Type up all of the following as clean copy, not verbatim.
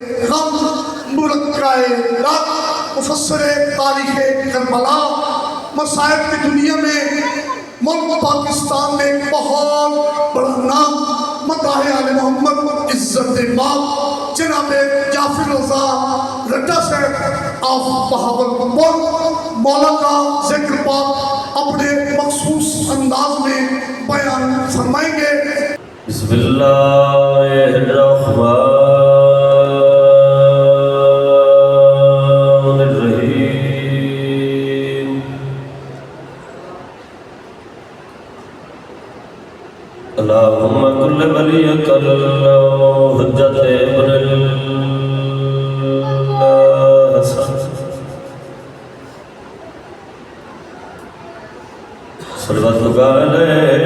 गम मुरक्काए रात मुफस्सरे तारीख़े करबला मसाइब की दुनिया में मुल्क पाकिस्तान में एक बहुत बड़ा नाम मदाहे आले मोहम्मद इज़्ज़त बाप जनाब जाफिर रज़ा रट्टा साहब ऑफ बहावलपुर मौला का जिक्र पाक अपने मखसूस अंदाज में बयान फरमाएंगे। बिस्मिल्लाहिर्रहमानिर्रहीम। अल्लाहुम्मा कुल्ल वलियकल हुज्जत इब्नुल हसन सल्लल्लाहु अलैहि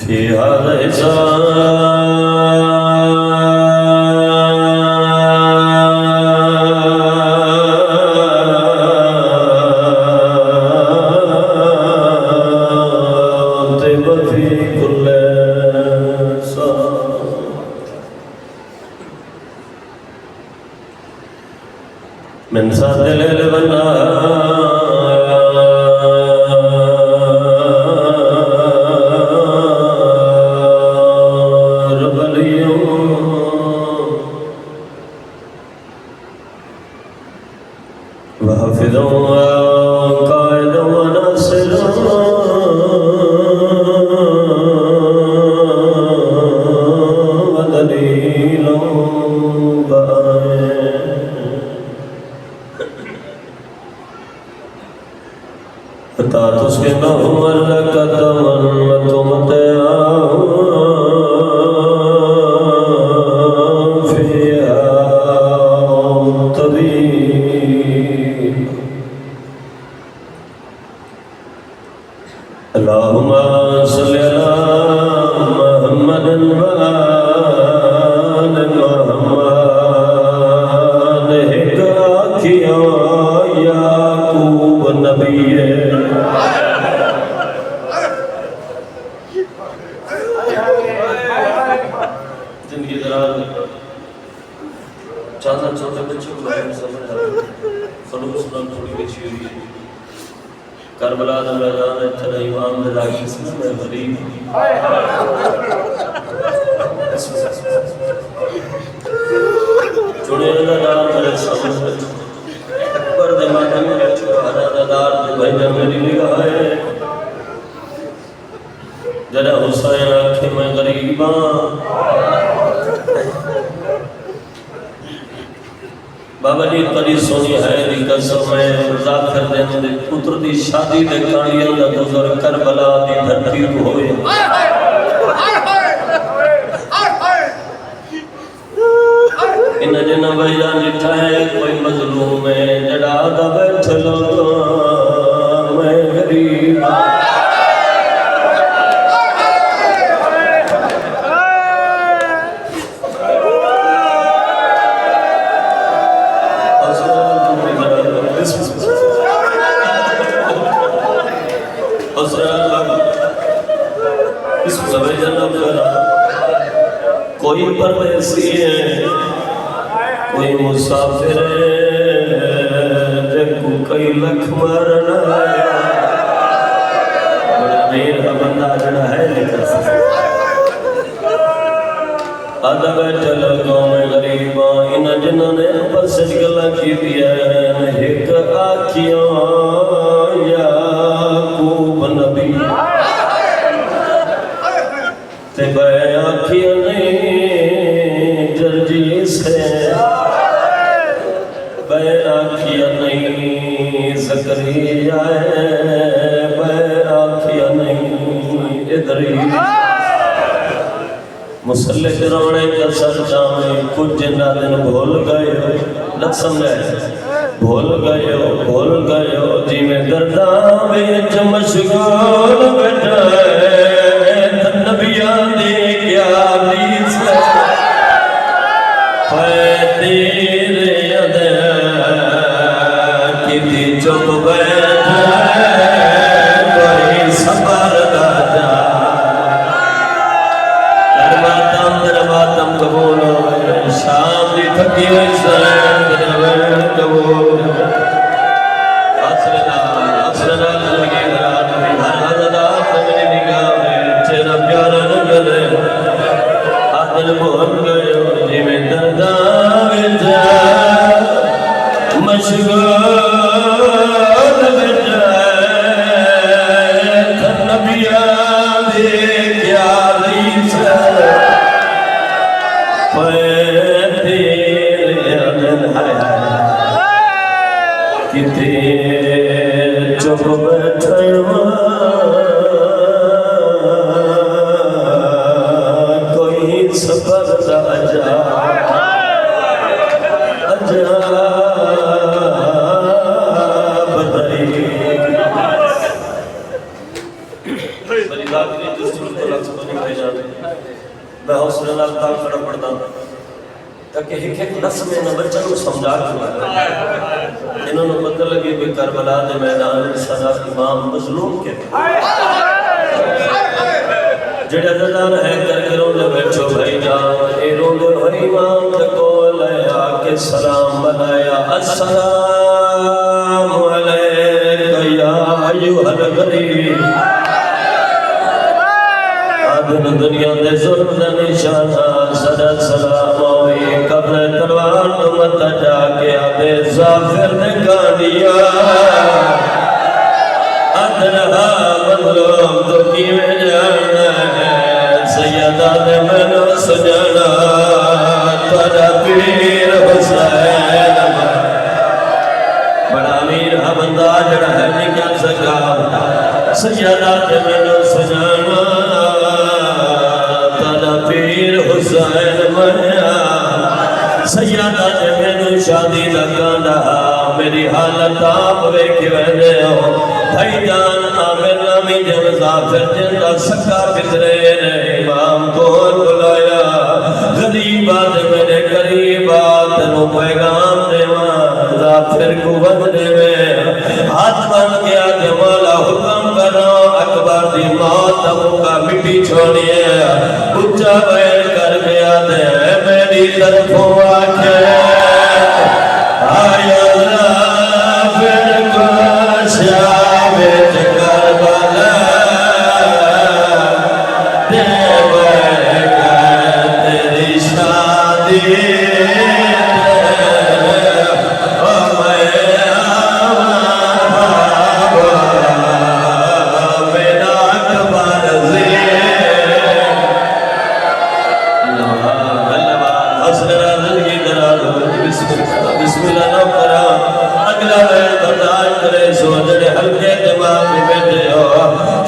في هذا وفي كل ساعة من ساعة الليل والنهار واليوم وحفظا وقائدا وناصرا ودليلا حتى تسكنهم لك وتمتعا فيها طويلا اللهم صل على محمد وآل محمد हिकाकिया याकूब नबी जिंदगी दराज चाचा छोटे बच्चों को समझ आ फलूस नाम थोड़ी बची हुई है करबला दा मैदान है तेरा इमाम दे लागे इसमें मैं गरीब जुड़े दा नाम मेरे समझ अकबर दे मैदान में छुहारा दा दार दे भाई ने मेरी निगाह है जरा हुसैन आखे मैं गरीब हां बाबा जी कदी सोनी है दी कसम है जाकर दे पुत्र दी शादी दे कहानियां दा गुजर करबला दी धरती तो होए इन जन वैरा निठाए कोई मजलूम है जड़ा दा बैठलो मैं गरीब कोई परदेसी है कोई मुसाफिर है देखो कई लख मरना बड़ा अमीर बंदा जड़ा है लेकर आधा बैठा लगो मैं गरीबा इन जिन्होंने बस गला की दिया एक आखियों याकूब नबी ते आखियों नहीं जर्जी से आखिया नहीं ज़करिया आखिया नहीं इधर मुसल्ले रोने का सर जामे कुछ जिन्ना दिन भूल गए न समझे भूल गए जी में गर्दा में मशगूल बैठा नबिया ने क्या चुप बैठ कोई सबर दा जा दरबातम कबूल शाम दी थकी हुई सैन कबूल असरना असरना जिंदगी दराज में हर हज़दा मेरी निगाह में तेरा प्यारा नजर आदल मोहन गयो जिमें दर्दा में जा मशगूल चुप बैठवा कोई सफर दा अजा बताई मैं हौसले नाल काम खड़ा पड़ता ताकि एक एक नस में न बच्चों को समझा चुका इन्होंने पता लगे भी करबला के मैदान में सदा इमाम मजलूम के जेड़ा जदान है करके रोंदे बैठो भाई जान ए रोंदे हो इमाम दे कोल आके सलाम बनाया अस्सलाम अलैका या अय्युहल गरीब आदम दुनिया दे जुल्म दा निशाना सदा सलाम होए कब्र तलवार तो मत जाके आदे जाफिर ने गानिया अदरहा मजलूम तो किवें जाना है सैयदा ने मैनू सजाना तेरा पीर हुसैन बड़ा अमीर है बंदा जड़ा है नहीं कर सका सैयदा ने मैनू सजाना पीर हुसैन मया सैयदा ने मैनू शादी लगाना मेरी हालत आप वेख वैदे हो भाई जान आमिर नामी जन जाफिर जिंदा सका पितरे ने इमाम को बुलाया गरीबात मेरे गरीबात नु पैगाम देवा जाफिर को बंद देवे हाथ बन गया के मौला हुक्म करो अकबर दी मौत का मिट्टी छोड़िए उच्चा बैर कर गया दे मेरी तरफों आके आया फिर को शामे करबला दे तेरी शादी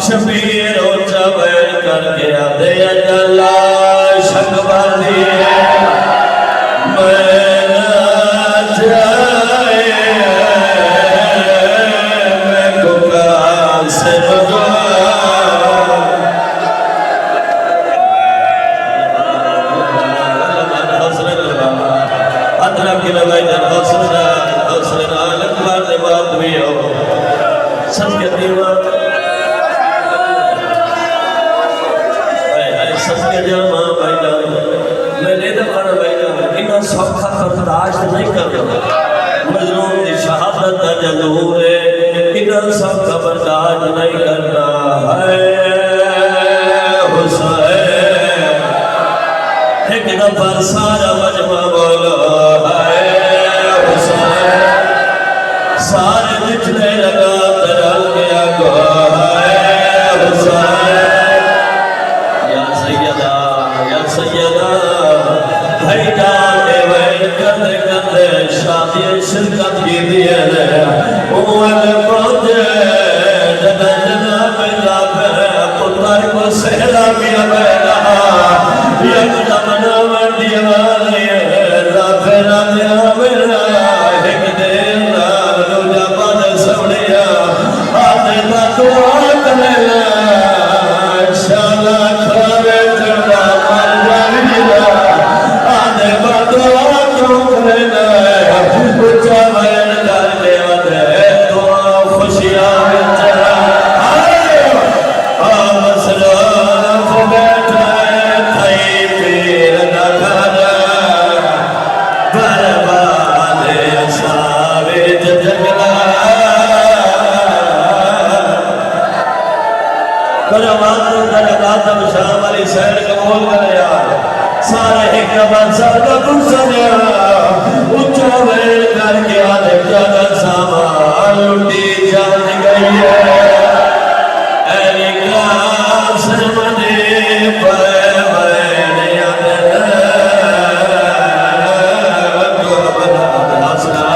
शबीर ऊंचा बैठ करके आदे अल्लाह शकबादी मैं ना जाए मैं गुगा से बगा अतरा की लगाई जन हौसला अकबर ने बात भी हो सबके दीवार जामा भाईजान मेरे दफन भाईजान इन्ना सौखा बर्दाश्त नहीं करता मजलूम की शहादत का जदूर है इन्ना सौखा बर्दाश्त नहीं करता है हुसैन एक दफा सारा मजमा बोलो है हुसैन सारे बिछड़े लगा तरल गया को है हुसैन शादी शिरकत की दिए पुत्र को सहरा मिया बैठा यकदम नमन दीवानी राफेरा मेरा एक दिन दूजा पद सवड़िया आते का दुआ करेला शाला खावे चढ़ा मर जानिया आते का दुआ रवाना दरगाह शाह वाली सैर कबूल कर यार सारे एक नमन सबका गुस्सा ऊंचा वेल करके आने क्या सामान लुटी जान गई है ऐली क्लास मने पर मैंने याद तो बना हंसना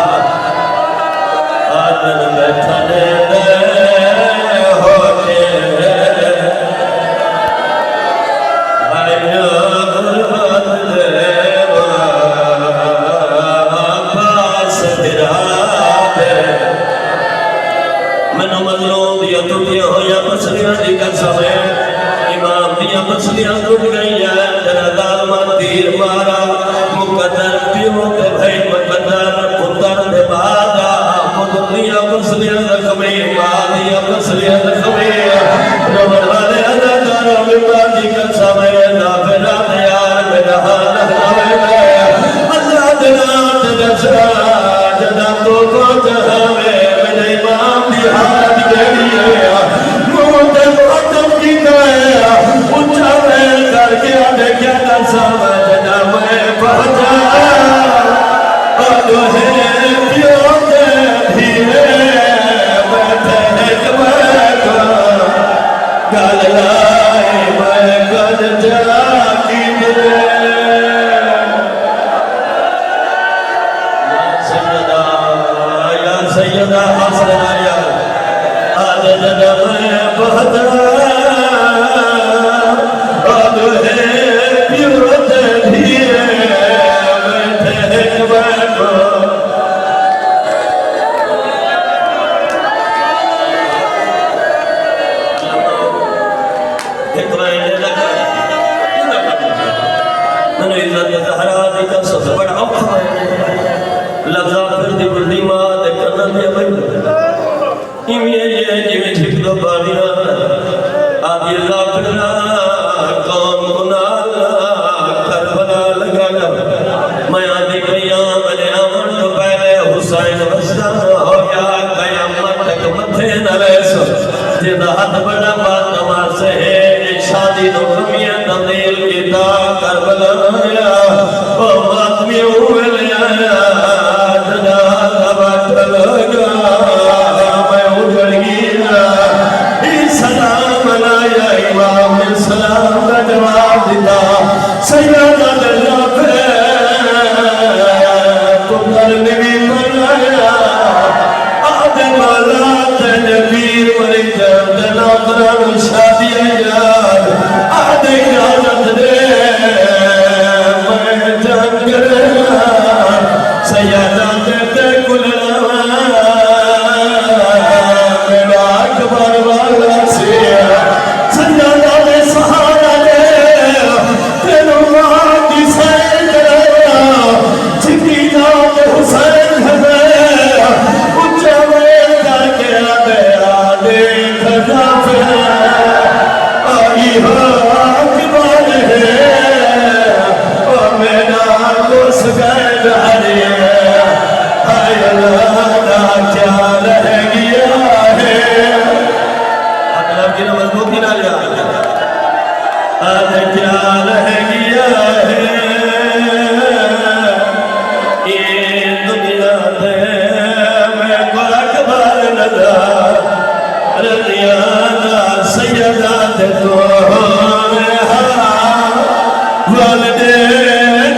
आदन बैठने मछलियां टूट गई है जरा दाल तीर मारा मुकद्दर पियो ते भाई मुकद्दर पुत्र दे बादा मुदलिया मछलियां रखमे मादिया मछलियां रखमे रमन वाले अदाकारों में बाजी का समय ना फिरा यार मेरा हाल हवे अल्लाह जनात दसरा जना तो को जहावे मेरे इमाम दी हालत केड़ी है मुंह ते खत्म की गया ऊंचा वेल करके आने क्या कर समझ ना मैं पहुंचा अदो है प्यो के धीरे बैठे एक बैठो गल लाए मैं गल जा की मिले या सैयदा हसन आया आज जना मैं पहुंचा हाथ बड़ा बात से शादी तो कमियां तब्दील किया करबला ओ आदमी हुए आया जना तबट लगा मैं उजड़ गया सलाम लाया इमाम ने सलाम का जवाब दिया सैयदा दल्ला पे पुत्र ने भी बनाया आदम वाला तनवीर मरी नौकरान शादी यार आदे इजाजत दे मैं जंग सैयदा ते कुलवा मेरा अकबर वाला से सैयदा ने सहारा दे तेरो की सैर चिकी नाम हुसैन है उच्चा वेल करके आदे आदे आई हो अकबर है और मेरा दोस्त गए क्या रह गया है की मजबूती ना लिया क्या रह गया है ये दुनिया में मैं को अकबर नजर रतियाना सैयदा ते तो वालदे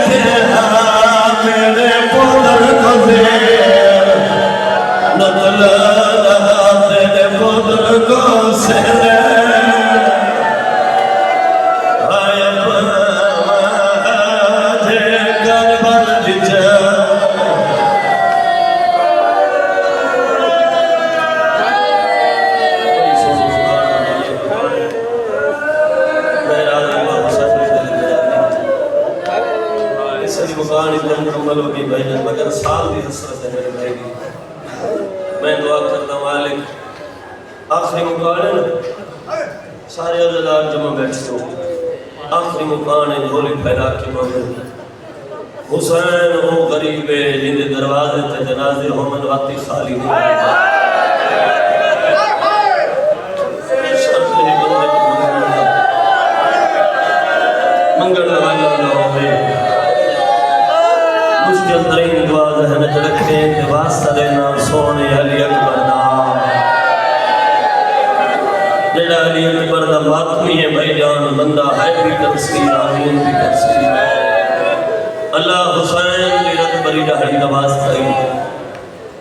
थे मेरे पुत्र को दे नतला तेरे पुत्र को से आया जे घर बन जा मगर साल की हसरत है मेरे भाई की मैं दुआ करता मालिक आखिरी मुकान है ना सारे अल्लाह जमा बैठे हो आखिरी मुकान है झोली फैला के मगर हुसैन वो गरीब है जिनके दरवाजे ते जनाजे होमन वाती खाली नहीं अफजल तरीन दुआ जहन च रखे ते वास्ता देना सोने अली अकबर दा जेड़ा अली अकबर दा मातमी है भाईजान बंदा है भी तफसीर आमीन भी तफसीर अल्लाह हुसैन दी रत बरी दहड़ी दा वास्ता ही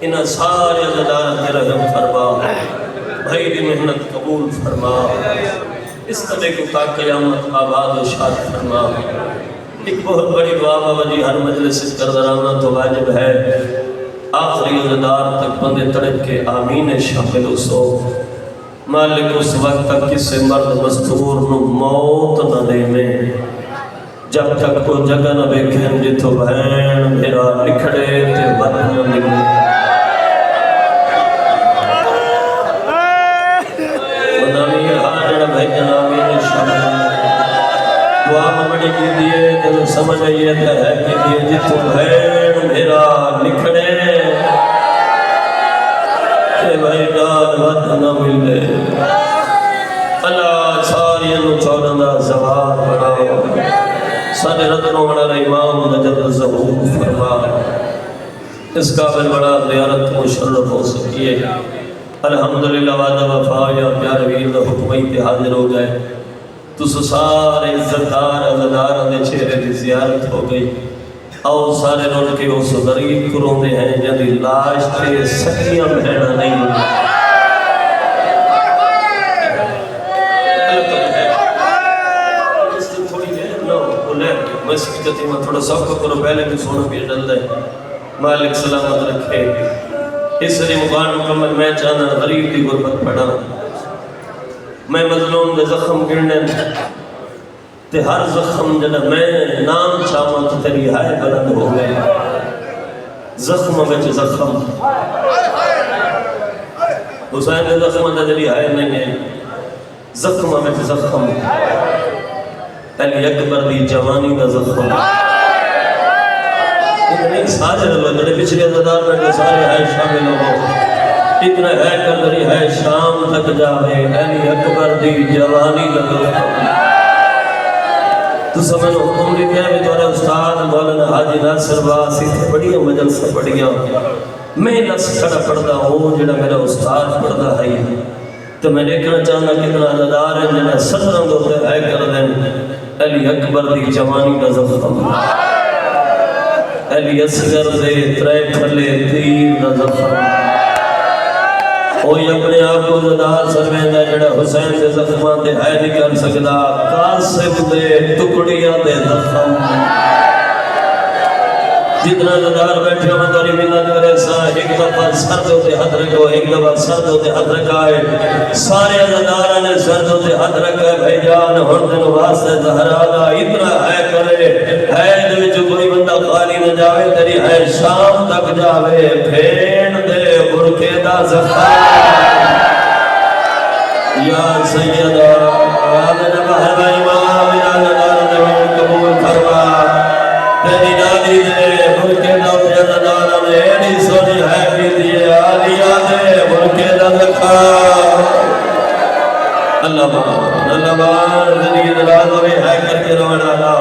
इन सारे अज़दार ते रहम फरमा भाई दी मेहनत कबूल फरमा इस कदे को ता क़यामत आबाद व शाद फरमा। एक बहुत बड़ी दुआ बाबा जी हर मजलिस कर दराना तो वाजिब है आखिरी अज़दार तक बंदे तड़प के आमीन शामिल हो मालिक उस वक्त तक किसी मर्द मस्तूर नु मौत न देवे जब तक वो जगह न वेखें जिथो भैन मेरा लिखड़े ते वत न मिले मदानी हाजर भैन आमीन शामिल दुआ बड़ी की दिए दिल समझ आइए है कि दिए जिथो भैन मेरा लिखड़े ते भाई जान वत न मिले अल्लाह सारियां नु चौदां दा ज़वार बनाओ सारे रत्नों वाला इमाम नजर ज़हूर फरमा इस काबिल बड़ा ज़ियारत मुशर्रफ हो सकी है अल्हम्दुलिल्लाह वादा वफा या प्यारे वीर हुक्म पे हाजिर हो गए तुस सारे इज्जतदार अज़दार दे चेहरे की ज़ियारत हो गई आओ सारे रुल के उस गरीब को रोंदे हैं जिंदी लाश ते सकियां बहना नहीं थोड़ा सौख करो पहले भी सोना भी डल दे मालिक सलामत रखे इसलिए मुकान मुकम्मल मैं चाहना गरीब की गुरबत पड़ा मैं मजलूम दे जख्म गिरने ते हर जख्म जब मैं नाम चाहवा तो तेरी हाय बुलंद हो गए जख्म विच जख्म हुसैन दे जख्म दा तेरी हाय नहीं है जख्म विच जख्म अली अकबर दी जवानी का जख्म इतने सारे लोग बड़े पिछले अज़दार बैठे सारे है शामिल हो इतना है कदरी है शाम तक जावे अली अकबर दी जवानी का जख्म तो समझ हुक्म लिखा भी तुम्हारे उस्ताद मौलाना हाजी नासिर बास इतने बढ़िया मजलिस पढ़िया मैं लफ्ज़ खड़ा पढ़ता हूँ जेड़ा मेरा उस्ताद पढ़ता है तो मैं देखना चाहना कितना अज़दार है जेड़ा सदरों को है कर दें अली अकबर दी जवानी का ज़ख्म अली असगर दे त्रै खले तीर का ज़ख्म कोई अपने आप को ज़दार सरवेंदा जेड़ा हुसैन दे ज़ख्मां ते है नहीं कर सकदा कासिम दे टुकड़ियां दे ज़ख्म जितना ज़दार बैठे हो तेरी मिन्नत करे सा एक दफा सर दे उते हाथ रखो एक दफा सर दे उते हाथ रखाए सारे ज़दारां ने सर दे उते हाथ रखा भाईजान हुण तेन वास्ते ज़हरा दा इतना है करे है दे विच कोई बंदा खाली न जावे तेरी है शाम तक जावे भेड़ दे बुरके दा ज़खा या सैयदा आदम हर इमाम या नदार दे कबूल फरमा तेरी दादी दे बुरके दा ज़दार ने एडी सोनी है कि दिए आलिया दे बुरके दा ज़खा अल्लाह जिंदगी दराज होवे है करके रोना वाला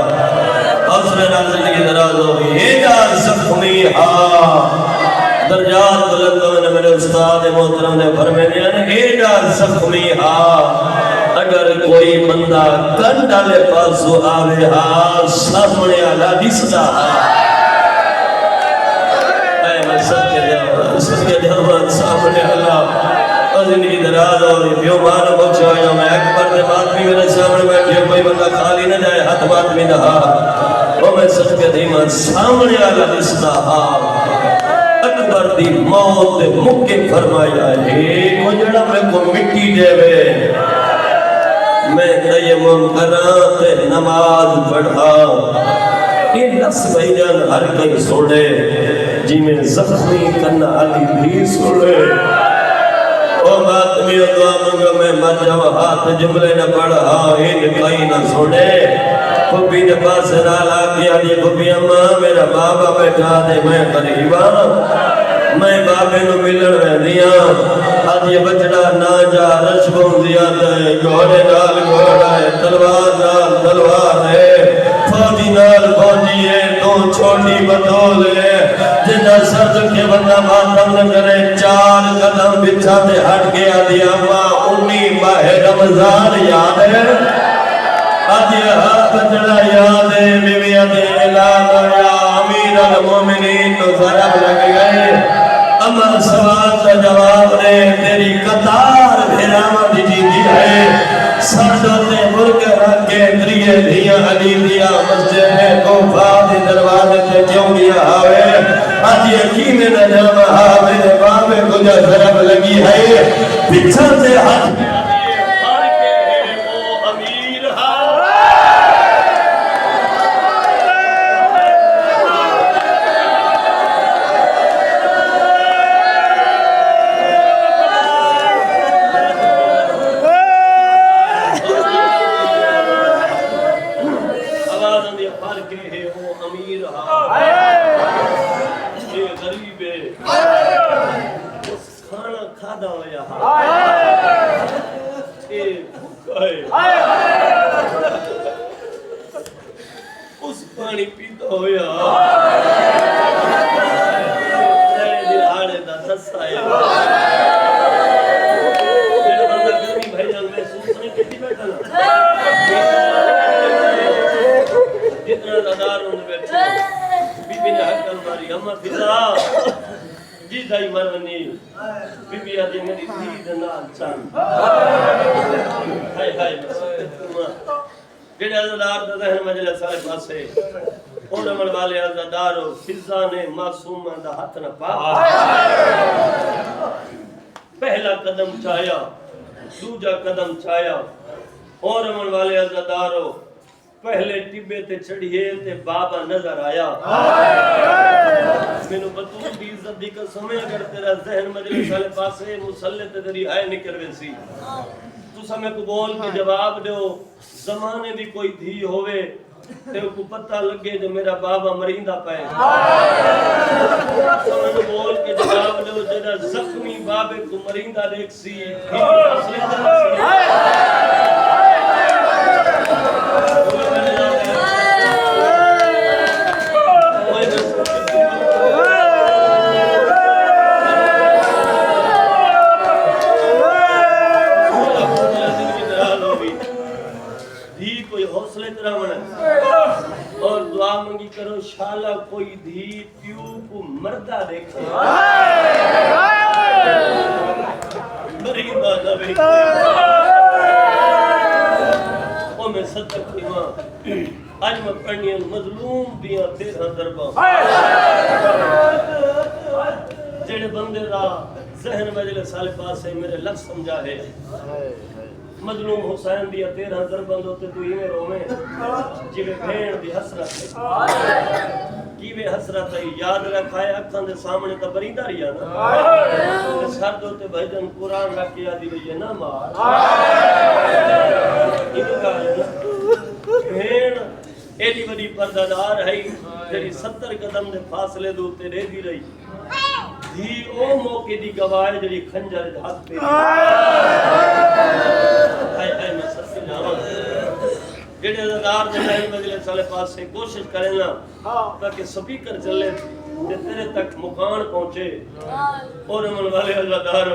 असरे नाल जिंदगी दराज होवे एदा ज़ख्मी हा दर्जात बुलंद होने मेरे उस्ताद मोहतरम ने फरमाया ने एडा ज़ख्मी हा अगर कोई बंदा कंड वाले पासों आवे हा सामने वाला दिसदा ऐ मैं सबके जवान सामने वाला जिंदगी दराज और यो मान पहुंचाया मैं अकबर के बात भी मेरे सामने बैठे कोई बंदा खाली न जाए हाथ बात में दहा ओ मैं सबके धीमा सामने वाला दिसदा हा अकबर दी मौत दे मुक्के फरमाया है को जेड़ा मैं को मिट्टी देवे मैं तयम्मुम करा ते नमाज पढ़ा ये लफ्ज़ भाईजान हर कोई सुने जिमें जख्मी करना अली भी सुने ओ बात में दुआ मंगा मैं मर जावा हाथ जुमले न पढ़ा इन कहीं न सुने पुपी ने पास नाला किया दी पुपी अम्मा मेरा बाबा बैठा दे मैं करीबा मैं बाबे नु मिलन रहंदिया आज ये बचड़ा ना जा रश बंदिया ते घोड़े नाल घोड़ा है तलवार नाल तलवार है फौजी नाल फौजी है छोटी बतौल है जिन्ना सर्द के बंदा मातम न करे 4 कदम बिछा ते हट गया दिया मां 19 माह रमजान याद है आज हाथ जड़ा याद है बीवियां दे ऐलान होया अमीर अल मोमिनीन तो जरब लग गए अमा सवाल का जवाब ने तेरी कतार भेरावा दी दी है साडो ते मुर्ग रखे द्रिये धिया अली दिया मस्जिद में कोफा दे दरवाजे ते क्यों गया आवे आज यकीन न जावा मेरे बाबे को जरब लगी है पीछे से हाथ उस पानी पीता होया दिहाड़े दा दसा है मेरा बंदा गर्मी भाईजान महसूस नहीं कितनी बैठा ना जितना दादार उन बैठे बीबी ने हक मारी अम्मा फिजा जी दाई मरवनी बीबी आदि मेरी धी दना चन हाय हाय जेड़े अज़दार दा जहन मजले सारे पासे ओडमल वाले अज़दारो फिजा ने मासूमा दा हाथ न पा पहला कदम चाया दूजा कदम चाया ओडमल वाले अज़दारो पहले टिब्बे ते चढ़िए ते बाबा नजर आया मेनू बतूल दी इज्जत दी कसम अगर तेरा जहन मजले सारे पासे मुसल्ले ते तेरी आए निकल वेसी तुसा मैं को बोल के जवाब दो जमाने दी कोई धी होवे ते को पता लगे जो मेरा बाबा मरींदा पे तुसा बोल के जवाब दो जेड़ा जख्मी बाबे को मरींदा देख सी और दुआ मंगी करो शाला कोई धी प्यू को मरदा देखे मरीदा ना देखे ओ मैं सदक दिवा आज मैं पढ़नी मजलूम दिया 13 दरबा जेड़े बंदे दा जहन मजले साले पासे मेरे लफ्ज समझा है मजलूम हुसैन दिया 13 दरबंद होते तू इवें रोवे जिवे भेण दी हसरत कीवे हसरत है याद रखाए अखां दे सामने तो बरींदा रिया ना ते सर दे ते भजन कुरान रख के आदी वई ना मार इनका भेण एडी बड़ी पर्दादार है जेडी 70 कदम दे फासले दे उते रहदी रही धी ओ मौके दी गवाए जेडी खंजर दे हाथ पे हाय हाय मैं सच्ची जावा जेडे अज़दार दे नहीं मजले साले पास से कोशिश करे ना ताकि स्पीकर चले ते तेरे तक मुकान पहुंचे और मन वाले अज़दार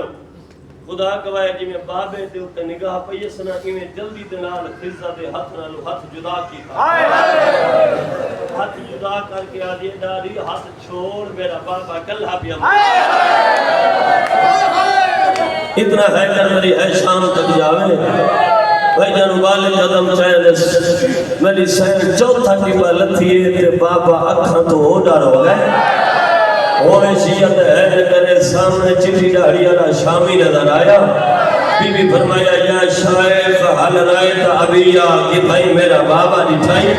खुदा गवाए जिवें बाबे दे उते निगाह पई सना इवें जल्दी दे नाल फिजा दे हाथ नाल हाथ जुदा कीता हाथ जुदा करके आदी डाली हाथ छोड़ मेरा बाबा कल्ला भी इतना है कर मेरी है शाम तक जावे भाई जान वाले कदम चाहे मेरी सैन चौथा टिपा लथिए ते बाबा अखां तो डर हो गए ओए शियत है करे सामने चिट्ठी दाढ़ी वाला शामी नजर आया बीबी फरमाया या शायख हल रायत अबिया कि भाई मेरा बाबा दिखाई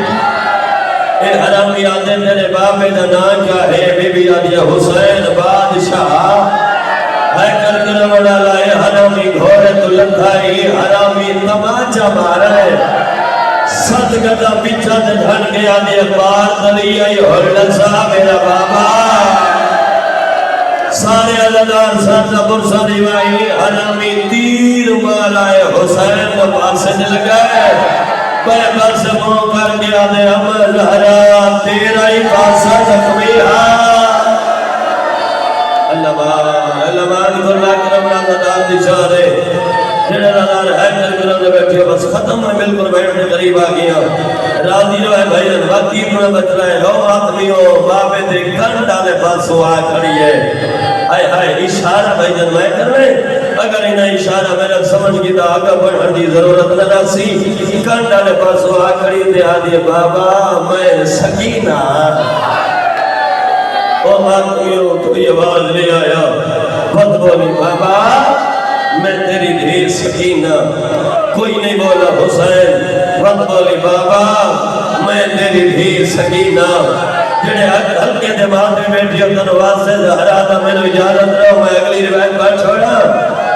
ए हरामी आदे मेरे बाबे दा नाम क्या है बीबी आदिया हुसैन बादशाह है कर कर बड़ा लाए हरामी घोड़े तो लखाई हरामी तमाचा मारा है सद गदा पीछा से ढल गया दे बार दली आई और लसा मेरा बाबा सारे अज़दार सादा बुरसा दिवाई हरामी तीर माराए हुसैन को पास से लगाए बस मुंह कर गया दे अमर हरा तेरा ही पासा जख्मी अल्लाह को लाख रमना दाद दिशा दे जेड़ा दादार है कर दे बैठे बस खत्म है बिल्कुल बैठने करीब आ गया राजी जो है भाई बाकी में बच रहा है लो आदमियों बाबे दे कान डाले पासो आ खड़ी है हाय हाय इशारा भाई जन मैं कर रहे अगर इन्हें इशारा मेरा समझ की तो आगे बढ़ने की जरूरत न रसी कान डाले पासो आ खड़ी दे आ दिए बाबा मैं सकीना ओ आदमियों कोई आवाज नहीं आया मत बोली बाबा मैं तेरी धी सकीना कोई नहीं बोला हुसैन मत बोली बाबा मैं तेरी धी सकीना जेड़े हल्के दिमाग में बैठी तन वास्ते जहरा दा मैंने इजाजत दो मैं अगली रिवायत पर छोड़ा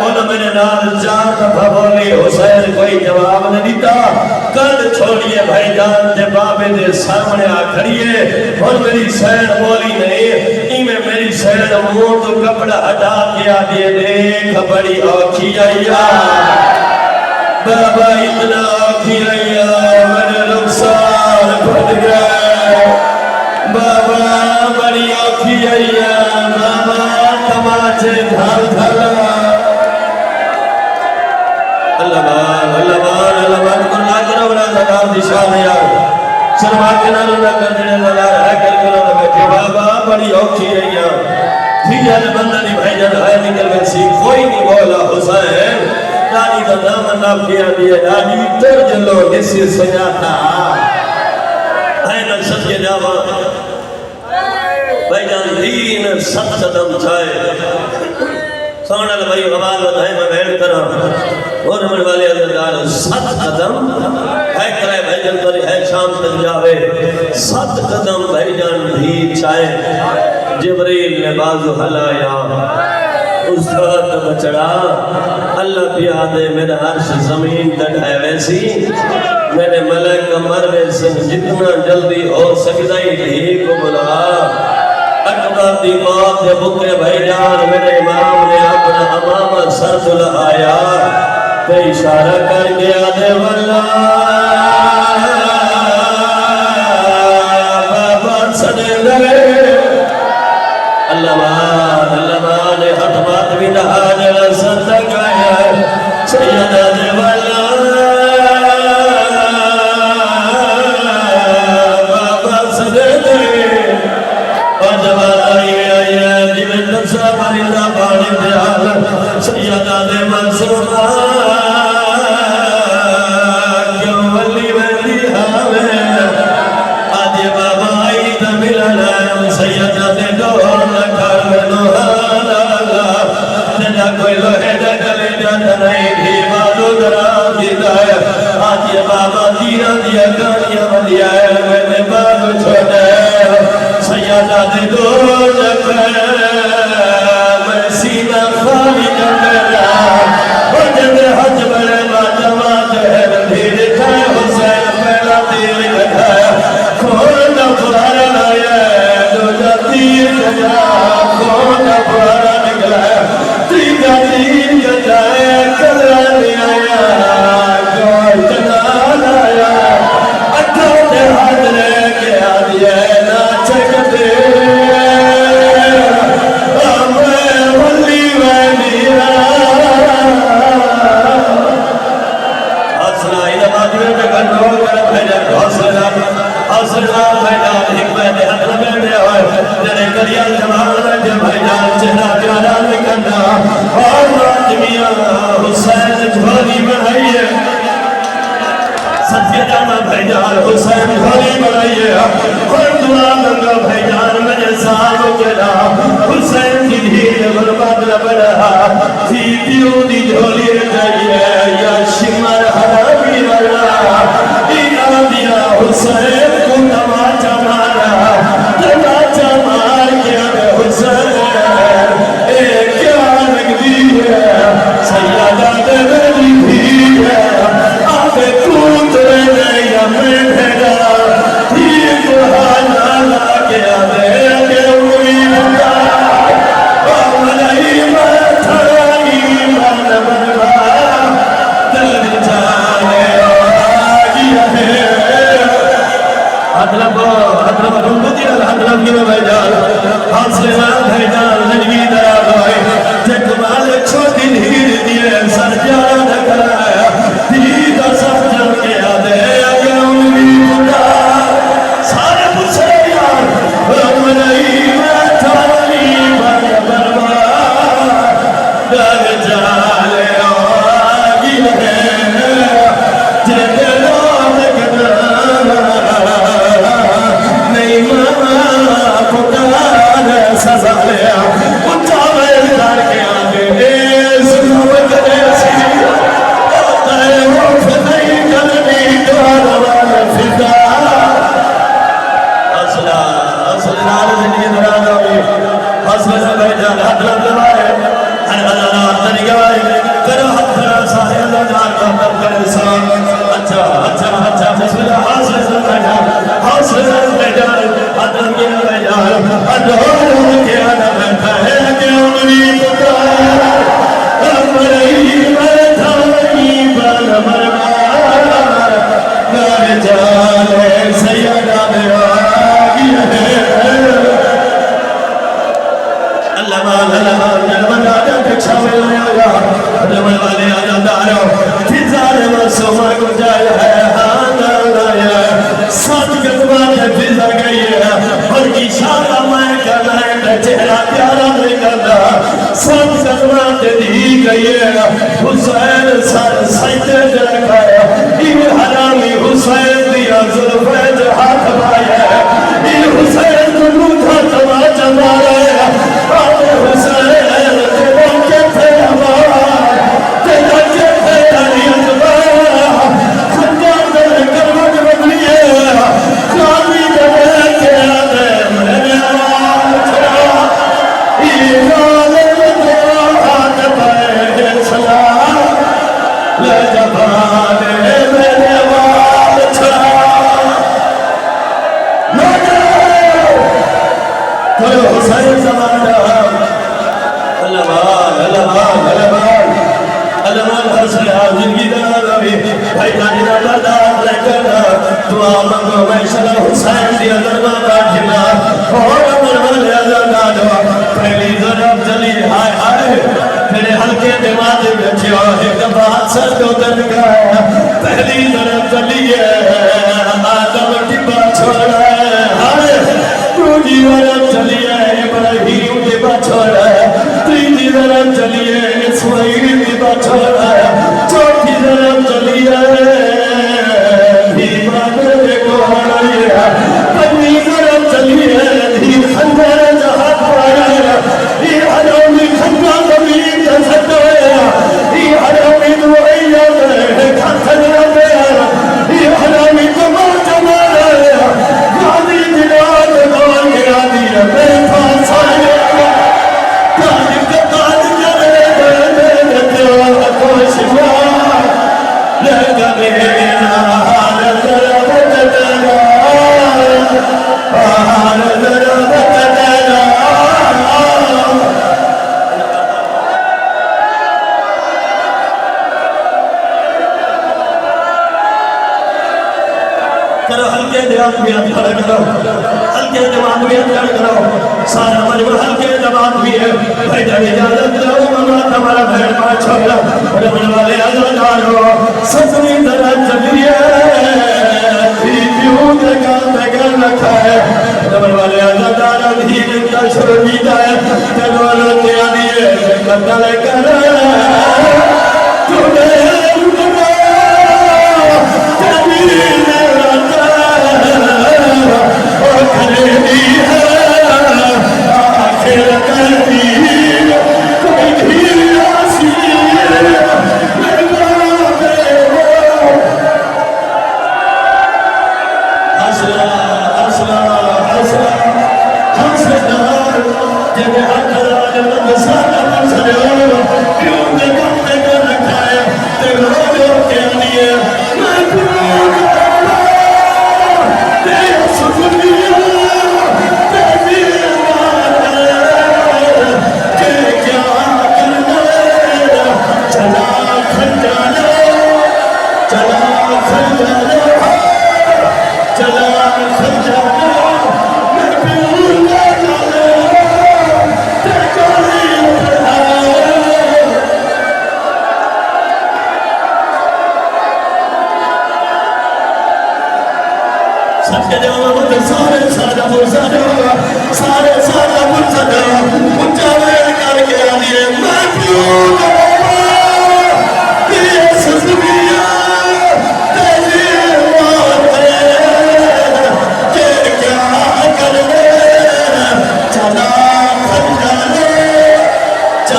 उन मेरे नाल 4 दफा बोली हुसैन कोई जवाब न दिता कल छोड़िए भाईजान दे बाबे दे सामने आ खड़िए और मेरी सैन बोली नहीं इमे मेरी सैन मुंह तो कपड़ा हटा के आ दिए देख बड़ी औखी आईया बाबा इतना औखी आईया मेरे रुखसार फट गए बाबा बड़ी औखी आईया बाबा तमाचे ढाल ढाला अल्लाह को ना करो ना सरकार दिशा में यार शर्मा के ना कर देने वाला है कर करो ना बैठे बाबा बड़ी औखी आईया ठीक है बंदा नहीं भाई जान है निकल गए सी कोई नहीं बोला हुसैन दादी का नाम नाम किया दिया दादी तर जलो निसी सजाता है न सत्य जावा भाई जान दीन सत कदम छाए सोनल भाई आवाज बताए मैं बैठ करा और मन वाले अल्लाह 7 कदम है करे भाई जान करे है शाम तक जावे 7 कदम भाई जान भी छाए जिब्रील ने बाजू हलाया उस्ताद बचड़ा अल्लाह पिया दे मेरा अर्श जमीन तक है वैसी मेरे मलक मरवे से जितना जल्दी हो सकता ही ठीक को बुला अकबर दी मौत के बुके भाईजान मेरे इमाम ने अपना अमामा सर दुल्हाया ते इशारा कर गया दे वल्ला बाबा सदे लगे अल्लाह ने हथ बात भी दहा जला सदा गाया सैयदा दे वल्ला बाबा सदे लगे और जवान आई जिवें दसा मरिंदा पानी प्याल सैयदा दे मंसूबा क्यों वली वली हावे आज बाबा आई त मिलना सैयदा दे डोल कर लोहाना तेरा कोई लोहे दे गले जत नहीं भी बालू दरा दिदा आज बाबा दीना दिया गानियां वलिया मैंने बालू छोड़े सैयदा दे डोल कर मैं सीना खाली न मेरा हो जब हज बड़े मातमात है भीड़ खाए हुसैन पहला तीर कटाया कौन फुहारा लाया दूजा तीर कटाया कौन फुहारा निकलाया तीजा तीर कटाया कलरा ले आया कौन जना लाया अठों ते हाथ लेके आ दिया ना चकते भाईजान हुसैन झोली बनाइए और दुआ मंगो भाईजान मेरे सालों के नाम हुसैन की धीर बर्बाद न बना थी क्यों दी झोली रखाइए या शिमर हरामी वाला इना दिया हुसैन को तमाचा मारा तमाचा मार के हुसैन एक क्या लगती है सैयदा दे मेरी भी है आगे कूद रहे मैं भेड़ा ठीक हाना लाके आवे के उम्मीद का नहीं मथाई मन बनवा दिल जाने आ गया सजा लिया ऊंचा बैल करके आगे इस नमक ऐसी तेरे मुख नहीं करनी द्वार फिदा असला असला जिंदगी दराज होगी असला बैठा हाथ लगाए हर अल्लाह तरीका करो हाथ सारे अल्लाह का कर इंसान अच्छा अच्छा अच्छा बिस्मिल्लाह हौसले बैठा हौसले बैठा अदम के बैठा अदम के आना बैठा है क्यों मेरी पुकार अमरई बैठा ही बल मरमार कर जाने सैयदा ने आगी है अल्लाह अल्लाह दीक्षा में आया रमन वाले आजादारो फिजारे मसूमा को जाया है आया साथ कदमा के फिजा गई है और इशारा मैं करना है चेहरा प्यारा नहीं करना साथ कदमा के दी गई है हुसैन सर साइते रखा है ये हरामी हुसैन दिया जुल्फे जो हाथ पाया ये हुसैन को लूटा तमाचा मारा है हुसैन पहली तरफ चलिए आदम डिब्बा छोड़ा है दूसरी तरफ चलिए इब्राहिम डिब्बा छोड़ा है तीसरी तरफ चलिए इस्माइल डिब्बा छोड़ा है चौथी तरफ चलिए पंचमी तरफ चलिए खंजर जहां पाया ये हरामी खंजा जमीन जैसा ये हरामी दुआइया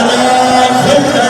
अल्लाह